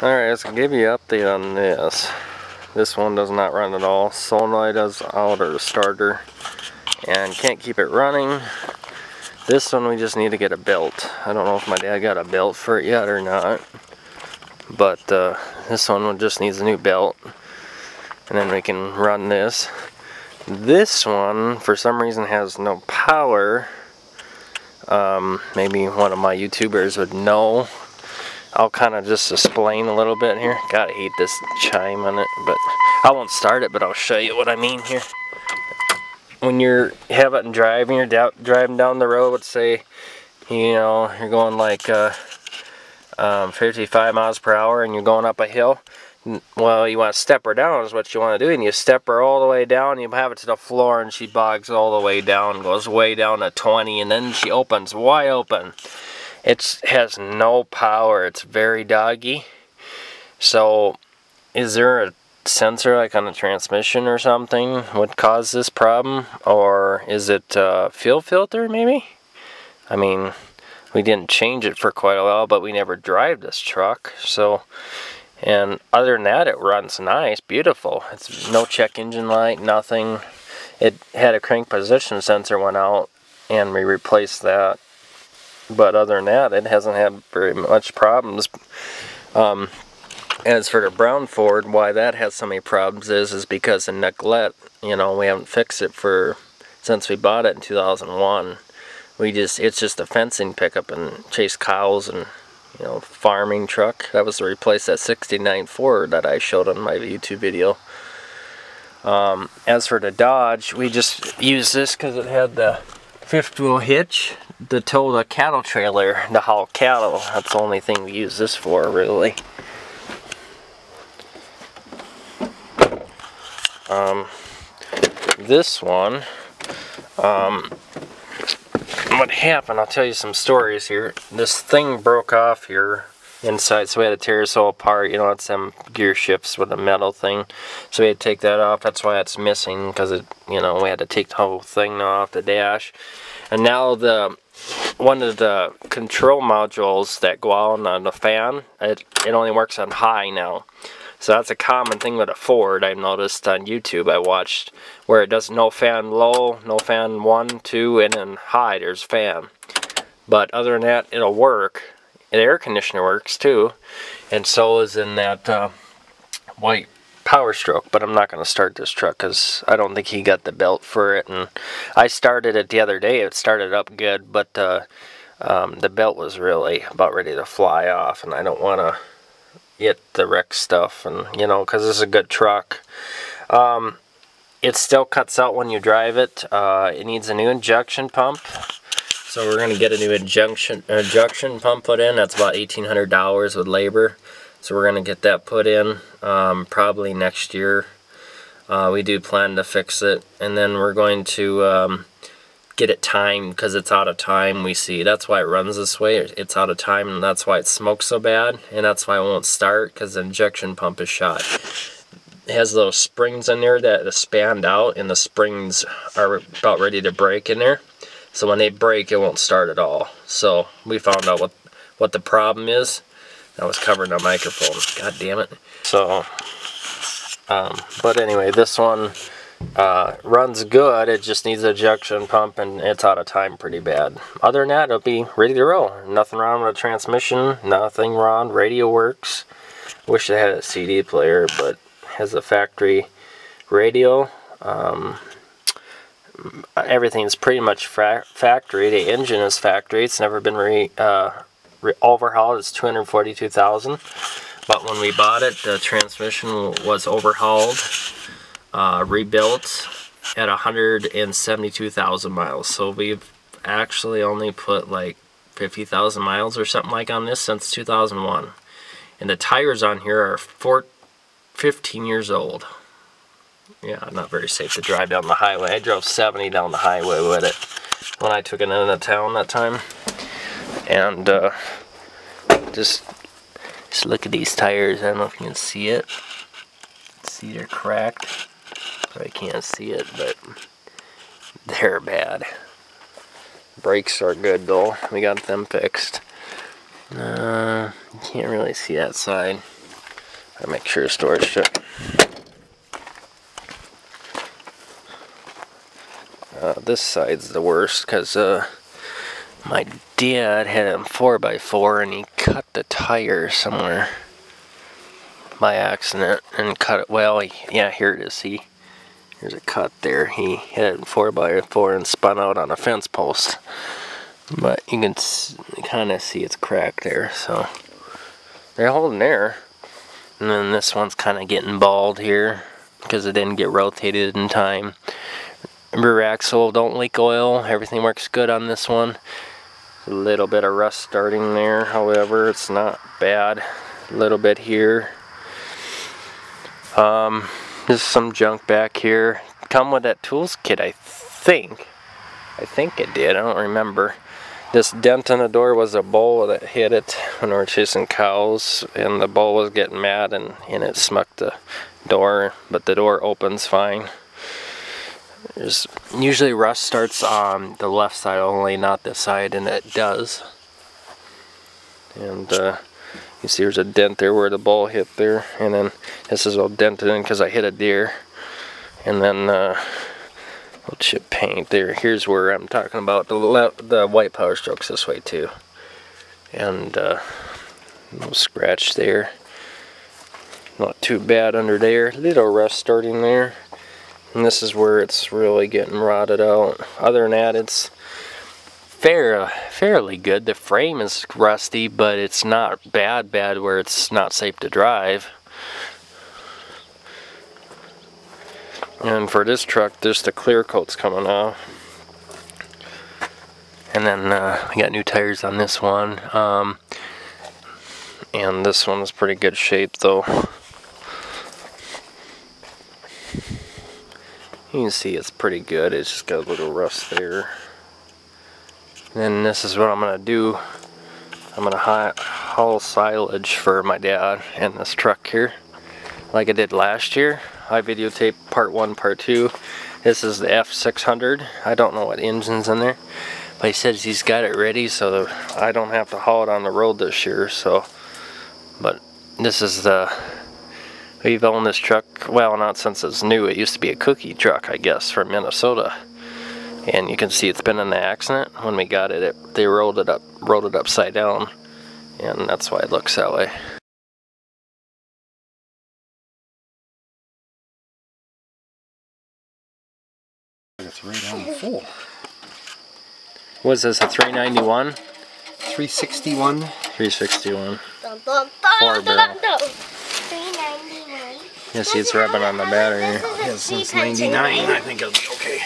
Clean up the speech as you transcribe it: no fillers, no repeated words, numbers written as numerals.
Alright, let's give you an update on this. This one does not run at all. Solenoid is out, or the starter, and can't keep it running. This one we just need to get a belt. I don't know if my dad got a belt for it yet or not, but this one just needs a new belt, and then we can run this. This one for some reason has no power. Maybe one of my YouTubers would know. I'll kind of just explain a little bit here. God, I hate this chime on it, but I won't start it, but I'll show you what I mean here. When you're driving down the road, let's say, you know, you're going like 55 miles per hour and you're going up a hill. Well, you want to step her down is what you want to do, and you step her all the way down, you have it to the floor, and she bogs all the way down, goes way down to 20, and then she opens wide open. It has no power. It's very doggy. So, is there a sensor like on the transmission or something would cause this problem? Or is it a fuel filter maybe? I mean, we didn't change it for quite a while, but we never drive this truck. So, and other than that, it runs nice, beautiful. It's no check engine light, nothing. It had a crank position sensor went out, and we replaced that. But other than that, it hasn't had very much problems. As for the brown Ford, why that has so many problems is because of neglect. You know, we haven't fixed it since we bought it in 2001. It's just a fencing pickup and chase cows and, you know, farming truck. That was to replace that '69 Ford that I showed on my YouTube video. As for the Dodge, we just used this because it had the fifth wheel hitch to tow the cattle trailer to haul cattle. That's the only thing we use this for, really. This one, what happened, I'll tell you some stories here. This thing broke off here inside, so we had to tear this all apart. You know, it's them gear shifts with a metal thing, so we had to take that off. That's why it's missing, because it, you know, we had to take the whole thing off the dash. And now one of the control modules that go on the fan, it only works on high now. So that's a common thing with a Ford. I've noticed on YouTube. I watched where it does no fan low, no fan 1, 2, and then high there's fan. But other than that, it'll work. The air conditioner works too, and so is in that white Power Stroke. But I'm not going to start this truck because I don't think he got the belt for it. And I started it the other day. It started up good, but the belt was really about ready to fly off, and I don't want to get the wreck stuff, and you know, because this is a good truck. It still cuts out when you drive it. It needs a new injection pump, so we're going to get a new injection pump put in. That's about $1,800 with labor, so we're going to get that put in probably next year. We do plan to fix it, and then we're going to get it timed, because it's out of time. We see that's why it runs this way. It's out of time, and that's why it smokes so bad, and that's why it won't start, because the injection pump is shot. It has those springs in there that expand out, and the springs are about ready to break in there. So when they break, it won't start at all. So we found out what the problem is. I was covering the microphone. God damn it. So, but anyway, this one runs good. It just needs an injection pump, and it's out of time pretty bad. Other than that, it'll be ready to roll. Nothing wrong with the transmission, nothing wrong. Radio works. Wish it had a CD player, but it has a factory radio. Everything's pretty much factory. The engine is factory. It's never been overhauled. It's $242,000. But when we bought it, the transmission was overhauled, rebuilt at 172,000 miles. So we've actually only put like 50,000 miles or something like on this since 2001. And the tires on here are 15 years old. Yeah, not very safe to drive down the highway. I drove 70 down the highway with it when I took it into town that time. And just look at these tires. I don't know if you can see it. See, they're cracked. I can't see it, but they're bad. Brakes are good though. We got them fixed. You can't really see that side. I make sure the door is shut. This side's the worst because my dad had a 4x4 and he cut the tire somewhere by accident and cut it. Well, yeah, here it is. See, here's a cut there. He hit it 4x4 and spun out on a fence post. But you can kind of see it's cracked there. So they're holding there. And then this one's kind of getting bald here because it didn't get rotated in time. Rear axle, don't leak oil. Everything works good on this one. A little bit of rust starting there, however, it's not bad. A little bit here. There's some junk back here. Come with that tools kit, I think. I think it did, I don't remember. This dent in the door was a bull that hit it when we were chasing cows, and the bull was getting mad and it smucked the door, but the door opens fine. There's usually rust starts on the left side only, not this side, and it does. And you see there's a dent there where the bull hit there, and then this is all dented in because I hit a deer. And then little chip paint there. Here's where I'm talking about the white power strokes this way too. And no scratch there. Not too bad under there. Little rust starting there. And this is where it's really getting rotted out. Other than that, it's fairly good. The frame is rusty, but it's not bad where it's not safe to drive. And for this truck, just the clear coat's coming off. And then we got new tires on this one. And this one's pretty good shape though. You can see it's pretty good. It's just got a little rust there. And then this is what I'm gonna do. I'm gonna haul silage for my dad and this truck here, like I did last year. I videotaped part 1, part 2. This is the F600. I don't know what engine's in there, but he says he's got it ready so I don't have to haul it on the road this year. So, but this is the. We've owned this truck, well, not since it's new. It used to be a cookie truck, I guess, from Minnesota. And you can see it's been in the accident. When we got it, they rolled it upside down, and that's why it looks that way. It's right on full. Was this a 391? 361. 361. Dun, dun, 4 dun, barrel. dun, dun. 391. You see it's rubbing on the battery. Yeah, since 99, I think it'll be okay.